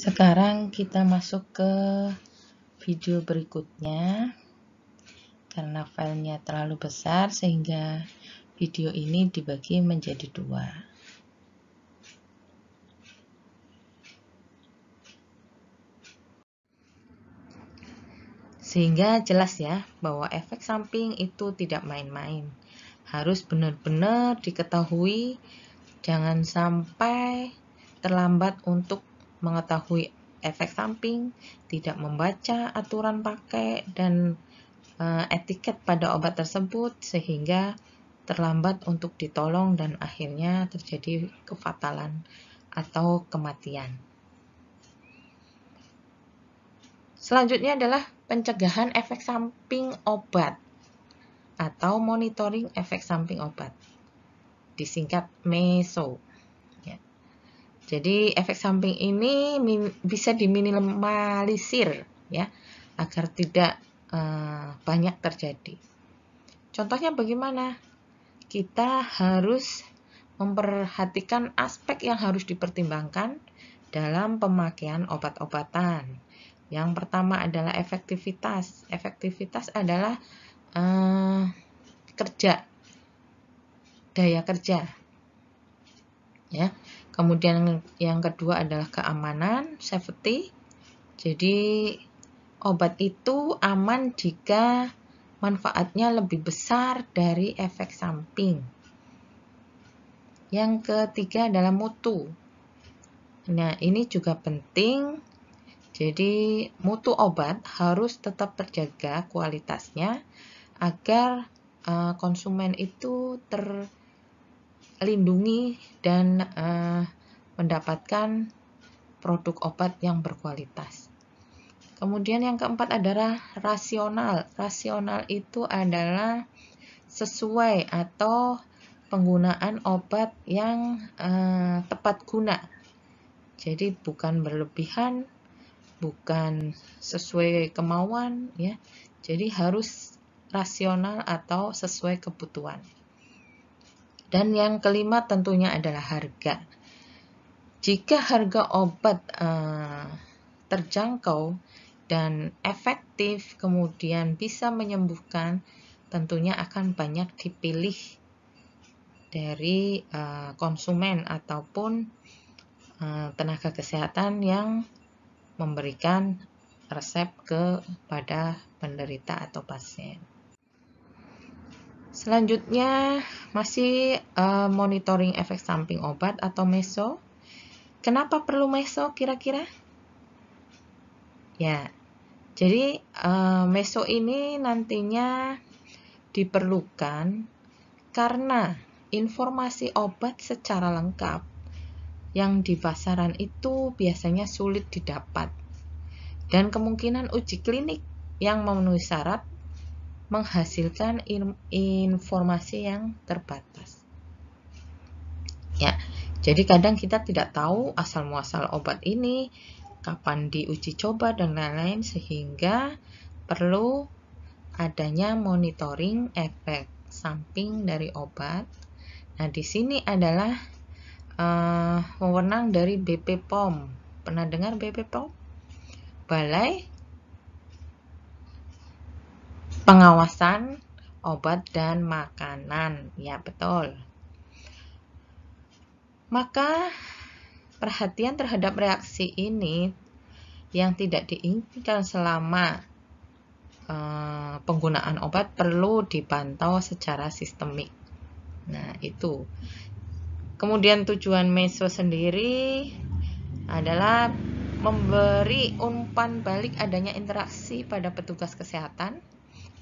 Sekarang kita masuk ke video berikutnya. Karena filenya terlalu besar sehingga video ini dibagi menjadi 2. Sehingga jelas ya bahwa efek samping itu tidak main-main. Harus benar-benar diketahui, jangan sampai terlambat untuk mengetahui efek samping, tidak membaca aturan pakai dan etiket pada obat tersebut sehingga terlambat untuk ditolong dan akhirnya terjadi kefatalan atau kematian. Selanjutnya adalah pencegahan efek samping obat atau monitoring efek samping obat, disingkat MESO. Ya. Jadi efek samping ini bisa diminimalisir ya, agar tidak banyak terjadi. Contohnya bagaimana? Kita harus memperhatikan aspek yang harus dipertimbangkan dalam pemakaian obat-obatan. Yang pertama adalah efektivitas. Efektivitas adalah daya kerja. Ya. Kemudian yang kedua adalah keamanan, safety. Jadi obat itu aman jika manfaatnya lebih besar dari efek samping. Yang ketiga adalah mutu. Nah, ini juga penting. Jadi, mutu obat harus tetap terjaga kualitasnya agar konsumen itu terlindungi dan mendapatkan produk obat yang berkualitas. Kemudian yang keempat adalah rasional. Rasional itu adalah sesuai atau penggunaan obat yang tepat guna. Jadi bukan berlebihan, bukan sesuai kemauan ya. Jadi harus rasional atau sesuai kebutuhan. Dan yang kelima tentunya adalah harga. Jika harga obat terjangkau dan efektif, kemudian bisa menyembuhkan, tentunya akan banyak dipilih dari konsumen ataupun tenaga kesehatan yang memberikan resep kepada penderita atau pasien. Selanjutnya masih monitoring efek samping obat atau MESO. Kenapa perlu MESO kira-kira? Ya, jadi MESO ini nantinya diperlukan karena informasi obat secara lengkap yang di pasaran itu biasanya sulit didapat dan kemungkinan uji klinik yang memenuhi syarat menghasilkan informasi yang terbatas. Ya, jadi kadang kita tidak tahu asal muasal obat ini, kapan diuji coba dan lain-lain, sehingga perlu adanya monitoring efek samping dari obat. Nah, di sini adalah wewenang dari BPOM. Pernah dengar BPOM? Balai Pengawasan Obat dan Makanan. Ya, betul. Maka perhatian terhadap reaksi ini yang tidak diinginkan selama penggunaan obat perlu dipantau secara sistemik. Nah, itu. Kemudian tujuan MESO sendiri adalah memberi umpan balik adanya interaksi pada petugas kesehatan.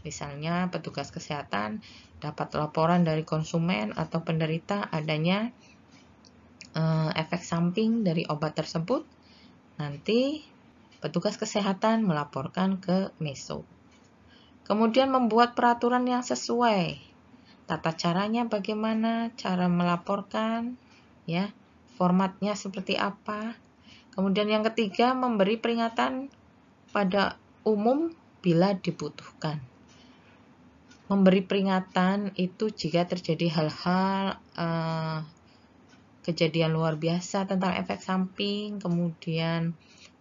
Misalnya petugas kesehatan dapat laporan dari konsumen atau penderita adanya efek samping dari obat tersebut. Nanti petugas kesehatan melaporkan ke MESO. Kemudian membuat peraturan yang sesuai. Tata caranya bagaimana, cara melaporkan, ya, formatnya seperti apa. Kemudian yang ketiga, memberi peringatan pada umum bila dibutuhkan. Memberi peringatan itu jika terjadi hal-hal kejadian luar biasa tentang efek samping, kemudian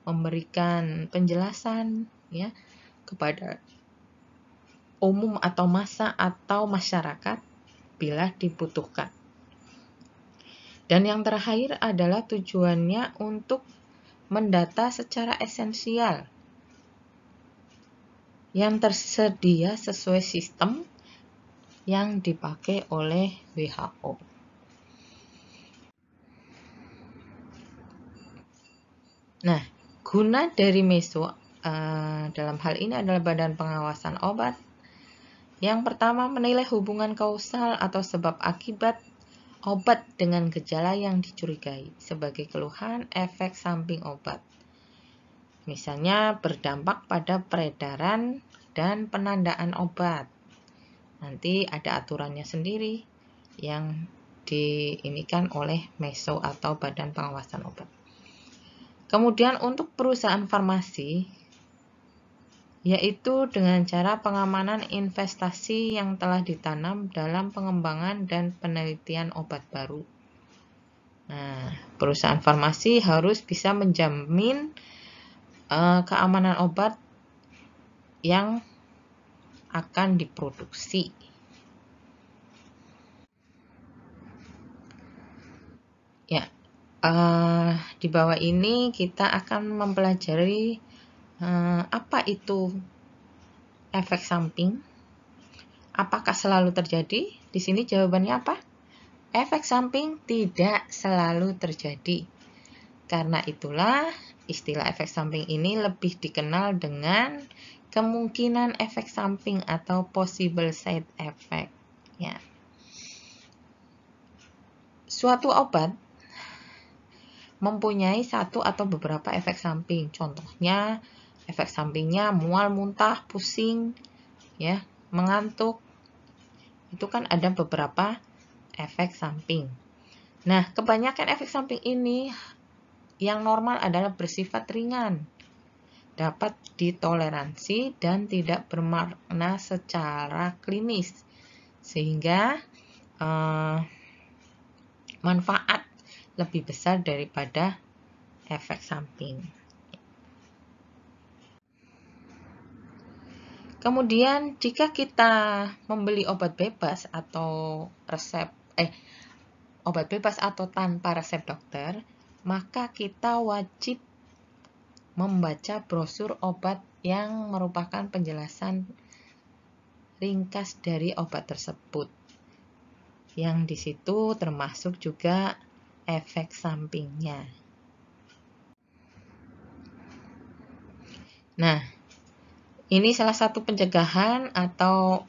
memberikan penjelasan ya kepada umum atau massa atau masyarakat bila dibutuhkan. Dan yang terakhir adalah tujuannya untuk mendata secara esensial yang tersedia sesuai sistem yang dipakai oleh WHO. Nah, guna dari MESO dalam hal ini adalah Badan Pengawasan Obat. Yang pertama, menilai hubungan kausal atau sebab akibat obat dengan gejala yang dicurigai sebagai keluhan efek samping obat. Misalnya berdampak pada peredaran dan penandaan obat. Nanti ada aturannya sendiri yang diinikan oleh MESO atau Badan Pengawasan Obat. Kemudian untuk perusahaan farmasi, yaitu dengan cara pengamanan investasi yang telah ditanam dalam pengembangan dan penelitian obat baru. Nah, perusahaan farmasi harus bisa menjamin keamanan obat yang akan diproduksi. Ya, di bawah ini kita akan mempelajari apa itu efek samping? Apakah selalu terjadi? Di sini jawabannya apa? Efek samping tidak selalu terjadi. Karena itulah istilah efek samping ini lebih dikenal dengan kemungkinan efek samping atau possible side effect. Ya. Suatu obat mempunyai satu atau beberapa efek samping. Contohnya efek sampingnya mual, muntah, pusing, ya, mengantuk. Itu kan ada beberapa efek samping. Nah, kebanyakan efek samping ini yang normal adalah bersifat ringan, dapat ditoleransi dan tidak bermakna secara klinis, sehingga manfaat lebih besar daripada efek samping. Kemudian jika kita membeli obat bebas atau obat bebas atau tanpa resep dokter, maka kita wajib membaca brosur obat yang merupakan penjelasan ringkas dari obat tersebut. Yang di situ termasuk juga efek sampingnya. Nah, ini salah satu pencegahan atau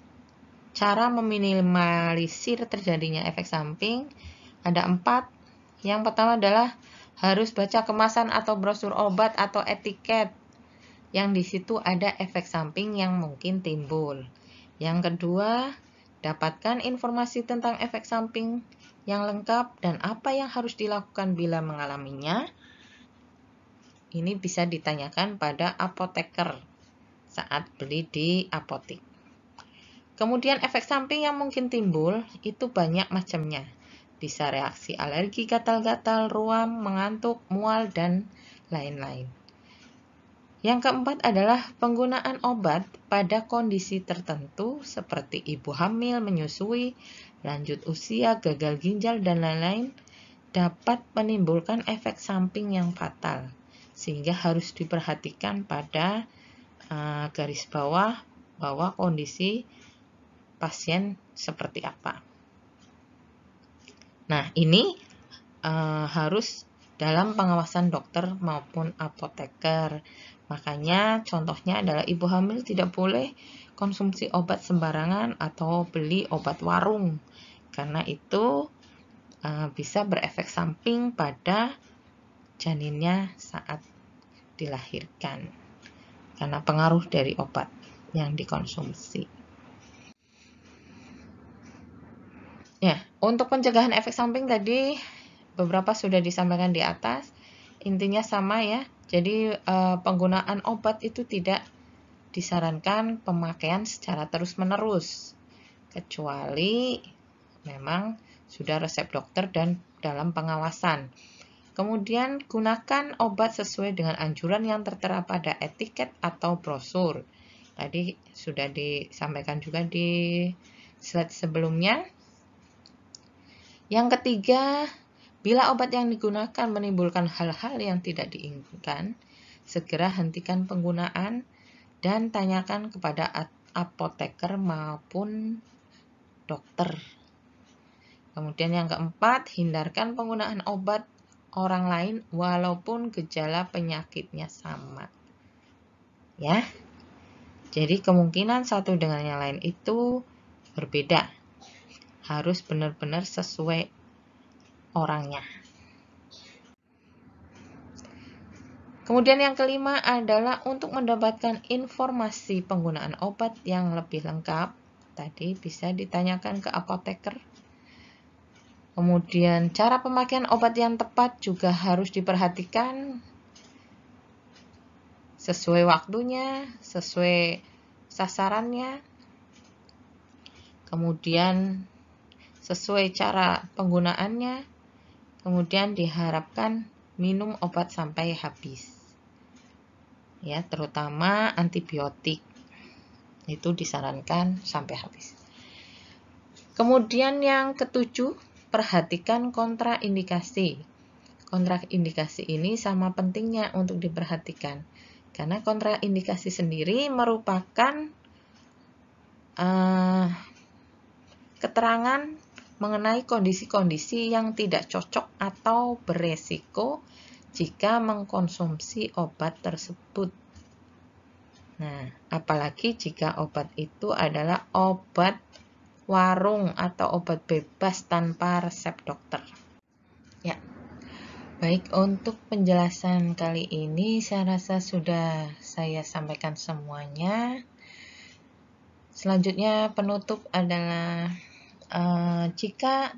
cara meminimalisir terjadinya efek samping. Ada 4. Yang pertama adalah harus baca kemasan atau brosur obat atau etiket. Yang di situ ada efek samping yang mungkin timbul. Yang kedua, dapatkan informasi tentang efek samping yang lengkap dan apa yang harus dilakukan bila mengalaminya. Ini bisa ditanyakan pada apoteker saat beli di apotik. Kemudian efek samping yang mungkin timbul itu banyak macamnya. Bisa reaksi alergi, gatal-gatal, ruam, mengantuk, mual, dan lain-lain. Yang keempat adalah penggunaan obat pada kondisi tertentu seperti ibu hamil, menyusui, lanjut usia, gagal ginjal, dan lain-lain dapat menimbulkan efek samping yang fatal. Sehingga harus diperhatikan pada garis bawah bahwa kondisi pasien seperti apa. Nah, ini harus dalam pengawasan dokter maupun apoteker. Makanya contohnya adalah ibu hamil tidak boleh konsumsi obat sembarangan atau beli obat warung. Karena itu bisa berefek samping pada janinnya saat dilahirkan. Karena pengaruh dari obat yang dikonsumsi. Ya, untuk pencegahan efek samping tadi beberapa sudah disampaikan di atas. Intinya sama ya. Jadi penggunaan obat itu tidak disarankan pemakaian secara terus-menerus. Kecuali memang sudah resep dokter dan dalam pengawasan. Kemudian gunakan obat sesuai dengan anjuran yang tertera pada etiket atau brosur. Tadi sudah disampaikan juga di slide sebelumnya. Yang ketiga, bila obat yang digunakan menimbulkan hal-hal yang tidak diinginkan, segera hentikan penggunaan dan tanyakan kepada apoteker maupun dokter. Kemudian yang keempat, hindarkan penggunaan obat orang lain walaupun gejala penyakitnya sama. Ya. Jadi kemungkinan satu dengan yang lain itu berbeda. Harus benar-benar sesuai orangnya. Kemudian yang kelima adalah untuk mendapatkan informasi penggunaan obat yang lebih lengkap. Tadi bisa ditanyakan ke apoteker. Kemudian cara pemakaian obat yang tepat juga harus diperhatikan sesuai waktunya, sesuai sasarannya. Kemudian sesuai cara penggunaannya. Kemudian diharapkan minum obat sampai habis. Ya, terutama antibiotik. Itu disarankan sampai habis. Kemudian yang ketujuh, perhatikan kontraindikasi. Kontraindikasi ini sama pentingnya untuk diperhatikan. Karena kontraindikasi sendiri merupakan keterangan mengenai kondisi-kondisi yang tidak cocok atau beresiko jika mengkonsumsi obat tersebut. Nah, apalagi jika obat itu adalah obat warung atau obat bebas tanpa resep dokter. Ya, baik, untuk penjelasan kali ini saya rasa sudah saya sampaikan semuanya. Selanjutnya penutup adalah jika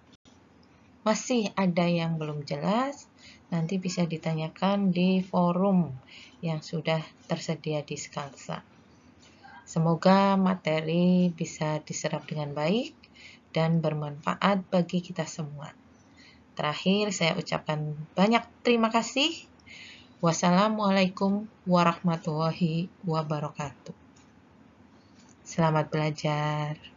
masih ada yang belum jelas, nanti bisa ditanyakan di forum yang sudah tersedia di Skansa. Semoga materi bisa diserap dengan baik dan bermanfaat bagi kita semua. Terakhir, saya ucapkan banyak terima kasih. Wassalamualaikum warahmatullahi wabarakatuh. Selamat belajar.